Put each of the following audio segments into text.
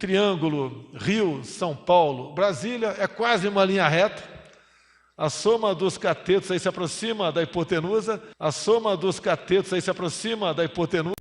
triângulo Rio-São Paulo, Brasília é quase uma linha reta. A soma dos catetos aí se aproxima da hipotenusa. A soma dos catetos aí se aproxima da hipotenusa.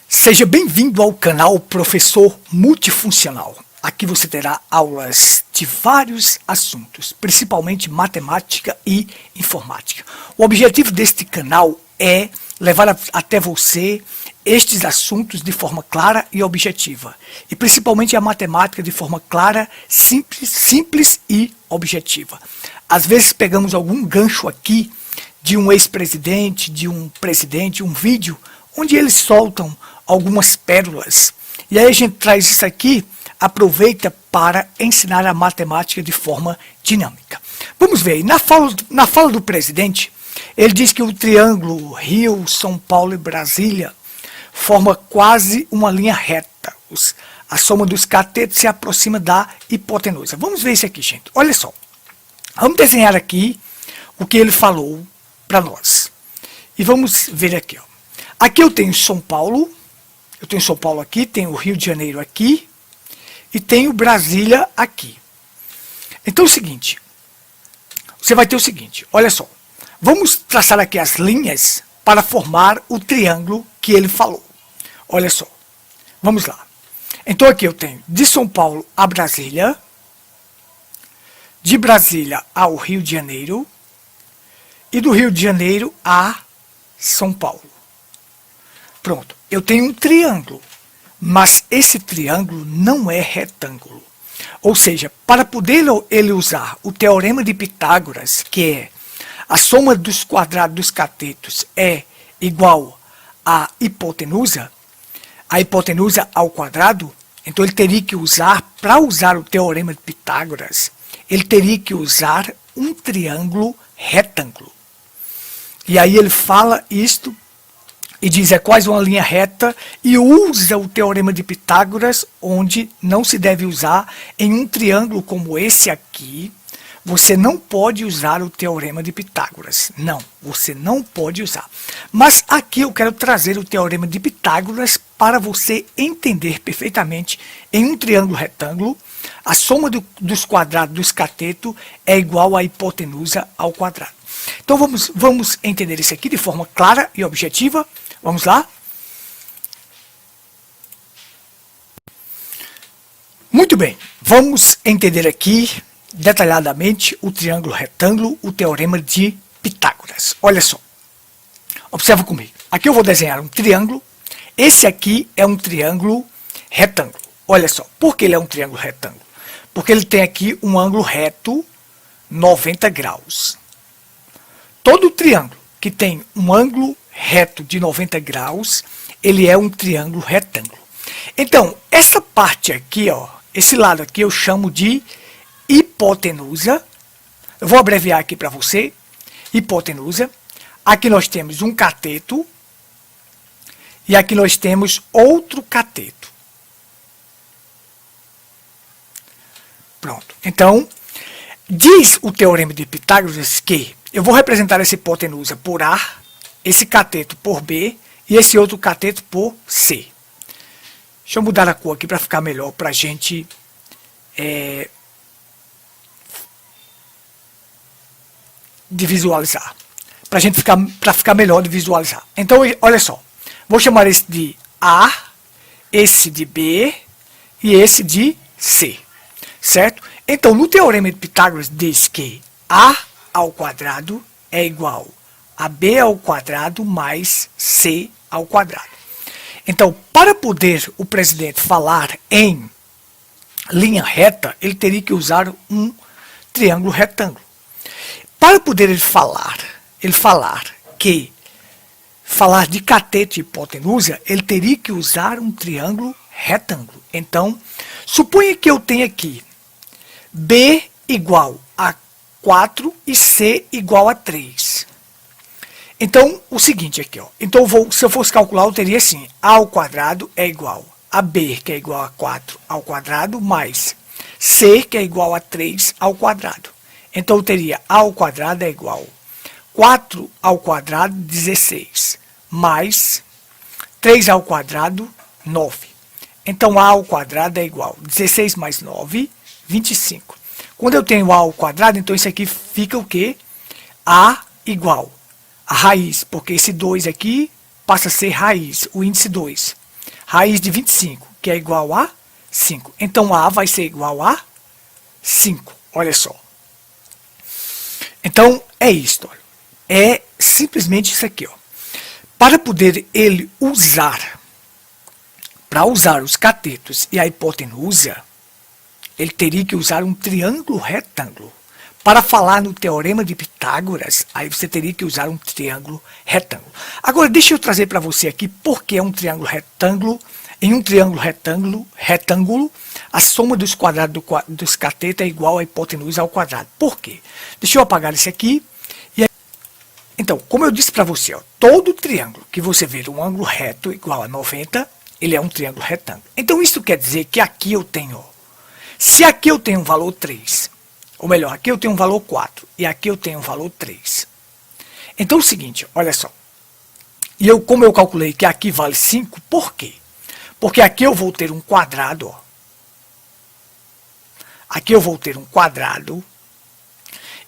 Seja bem-vindo ao canal Professor Multifuncional. Aqui você terá aulas de vários assuntos, principalmente matemática e informática. O objetivo deste canal é levar até você estes assuntos de forma clara e objetiva. E principalmente a matemática de forma clara, simples e objetiva. Às vezes pegamos algum gancho aqui de um ex-presidente, de um presidente, um vídeo, onde eles soltam algumas pérolas. E aí a gente traz isso aqui, aproveita para ensinar a matemática de forma dinâmica. Vamos ver, na fala do presidente, ele diz que o triângulo Rio, São Paulo e Brasília forma quase uma linha reta. A soma dos catetos se aproxima da hipotenusa. Vamos ver isso aqui, gente. Olha só. Vamos desenhar aqui o que ele falou para nós. E vamos ver aqui. Ó. Aqui eu tenho São Paulo. Eu tenho São Paulo aqui, tenho o Rio de Janeiro aqui. E tenho Brasília aqui. Então é o seguinte. Você vai ter o seguinte. Olha só. Vamos traçar aqui as linhas para formar o triângulo que ele falou. Olha só. Vamos lá. Então aqui eu tenho de São Paulo a Brasília, de Brasília ao Rio de Janeiro e do Rio de Janeiro a São Paulo. Pronto. Eu tenho um triângulo, mas esse triângulo não é retângulo. Ou seja, para poder ele usar o teorema de Pitágoras, que é a soma dos quadrados dos catetos é igual à hipotenusa ao quadrado, então ele teria que usar, para usar o teorema de Pitágoras, ele teria que usar um triângulo retângulo. E aí ele fala isto e diz é quase uma linha reta e usa o teorema de Pitágoras, onde não se deve usar em um triângulo como esse aqui. Você não pode usar o teorema de Pitágoras. Não, você não pode usar. Mas aqui eu quero trazer o teorema de Pitágoras para você entender perfeitamente. Em um triângulo retângulo, a soma dos quadrados dos catetos é igual à hipotenusa ao quadrado. Então vamos entender isso aqui de forma clara e objetiva. Vamos lá? Muito bem, vamos entender aqui detalhadamente o triângulo retângulo, o teorema de Pitágoras. Olha só, observa comigo. Aqui eu vou desenhar um triângulo. Esse aqui é um triângulo retângulo. Olha só, por que ele é um triângulo retângulo? Porque ele tem aqui um ângulo reto 90 graus. Todo triângulo que tem um ângulo reto de 90 graus, ele é um triângulo retângulo. Então, essa parte aqui, ó, esse lado aqui eu chamo de hipotenusa. Eu vou abreviar aqui para você. Hipotenusa. Aqui nós temos um cateto. E aqui nós temos outro cateto. Pronto. Então, diz o teorema de Pitágoras que eu vou representar essa hipotenusa por A, esse cateto por B e esse outro cateto por C. Deixa eu mudar a cor aqui para ficar melhor para a gente de visualizar. Para ficar melhor de visualizar. Então, olha só. Vou chamar esse de A, esse de B e esse de C. Certo? Então, no teorema de Pitágoras diz que A ao quadrado é igual a B ao quadrado mais C ao quadrado. Então, para poder o presidente falar em linha reta, ele teria que usar um triângulo retângulo. Para poder ele falar de cateto e hipotenusa, ele teria que usar um triângulo retângulo. Então, suponha que eu tenha aqui B igual a 4 e C igual a 3. Então, o seguinte aqui, ó. Então, se eu fosse calcular, eu teria assim, A ao quadrado é igual a B, que é igual a 4 ao quadrado, mais C, que é igual a 3 ao quadrado. Então, eu teria A ao quadrado é igual a 4 ao quadrado, 16, mais 3 ao quadrado, 9. Então, a ao quadrado é igual a 16 mais 9, 25. Quando eu tenho a ao quadrado, então isso aqui fica o quê? A igual a raiz, porque esse 2 aqui passa a ser raiz, o índice 2. Raiz de 25, que é igual a 5. Então, A vai ser igual a 5. Olha só. Então, é isto. Olha. É simplesmente isso aqui. Ó. Para poder ele usar, para usar os catetos e a hipotenusa, ele teria que usar um triângulo retângulo. Para falar no teorema de Pitágoras, aí você teria que usar um triângulo retângulo. Agora, deixa eu trazer para você aqui por que é um triângulo retângulo. Em um triângulo retângulo, a soma dos quadrados dos catetos é igual à hipotenusa ao quadrado. Por quê? Deixa eu apagar esse aqui. Então, como eu disse para você, ó, todo triângulo que você vê um ângulo reto igual a 90, ele é um triângulo retângulo. Então, isso quer dizer que aqui eu tenho, ó, se aqui eu tenho um valor 3, ou melhor, aqui eu tenho um valor 4 e aqui eu tenho um valor 3. Então é o seguinte, olha só. E como eu calculei que aqui vale 5, por quê? Porque aqui eu vou ter um quadrado, ó. Aqui eu vou ter um quadrado.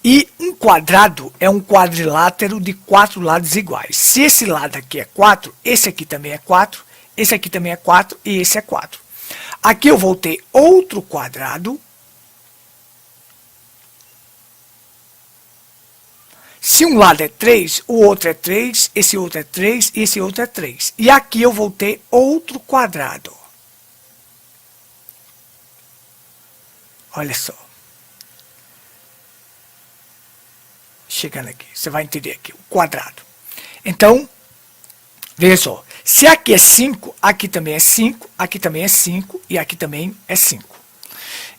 E um quadrado é um quadrilátero de 4 lados iguais. Se esse lado aqui é 4, esse aqui também é 4, esse aqui também é 4 e esse é 4. Aqui eu vou ter outro quadrado. Se um lado é 3, o outro é 3, esse outro é 3 e esse outro é 3. E aqui eu vou ter outro quadrado. Olha só. Chegando aqui, você vai entender aqui, o quadrado. Então, veja só. Se aqui é 5, aqui também é 5, aqui também é 5 e aqui também é 5.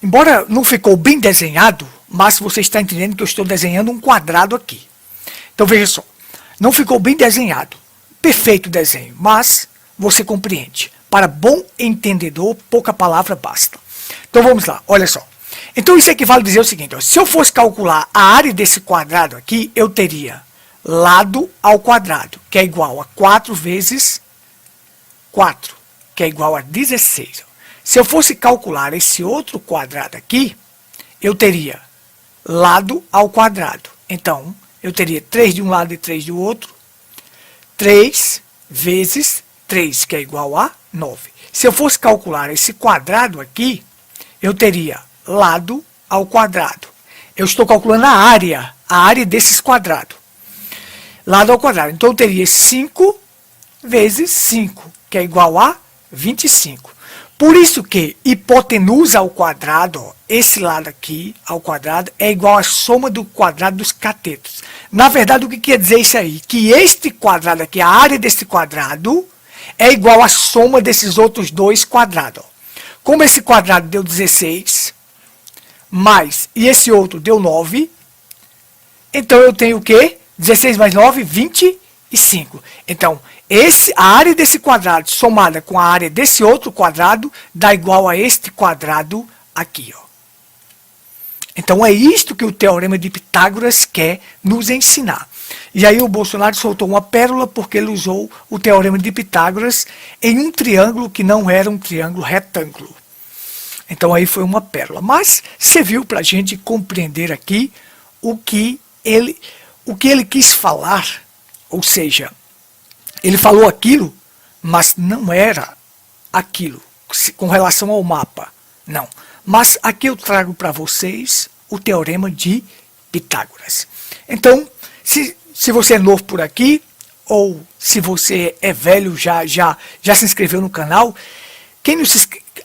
Embora não ficou bem desenhado, mas você está entendendo que eu estou desenhando um quadrado aqui. Então veja só, não ficou bem desenhado, perfeito desenho, mas você compreende. Para bom entendedor, pouca palavra basta. Então vamos lá, olha só. Então isso aqui vale dizer o seguinte, ó, se eu fosse calcular a área desse quadrado aqui, eu teria lado ao quadrado, que é igual a 4 vezes 4, que é igual a 16. Se eu fosse calcular esse outro quadrado aqui, eu teria lado ao quadrado. Então, eu teria 3 de um lado e 3 do outro. 3 vezes 3, que é igual a 9. Se eu fosse calcular esse quadrado aqui, eu teria lado ao quadrado. Eu estou calculando a área desses quadrados. Lado ao quadrado. Então, eu teria 5 vezes 5, que é igual a 25. Por isso que hipotenusa ao quadrado, ó, esse lado aqui ao quadrado, é igual à soma do quadrado dos catetos. Na verdade, o que quer dizer isso aí? Que este quadrado aqui, a área desse quadrado, é igual à soma desses outros dois quadrados. Ó. Como esse quadrado deu 16, e esse outro deu 9, então eu tenho o quê? 16 mais 9, 25. Então, a área desse quadrado somada com a área desse outro quadrado dá igual a este quadrado aqui. Ó. Então, é isto que o Teorema de Pitágoras quer nos ensinar. E aí o Bolsonaro soltou uma pérola porque ele usou o Teorema de Pitágoras em um triângulo que não era um triângulo retângulo. Então, aí foi uma pérola. Mas serviu para a gente compreender aqui o que ele quis falar, ou seja, ele falou aquilo, mas não era aquilo, com relação ao mapa, não. Mas aqui eu trago para vocês o Teorema de Pitágoras. Então, se você é novo por aqui, ou se você é velho, já se inscreveu no canal,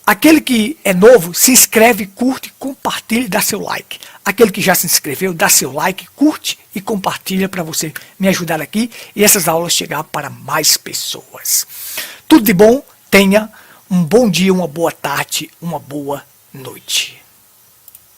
aquele que é novo, se inscreve, curte, compartilha, dá seu like. Aquele que já se inscreveu, dá seu like, curte e compartilha para você me ajudar aqui e essas aulas chegar para mais pessoas. Tudo de bom, tenha um bom dia, uma boa tarde, uma boa noite.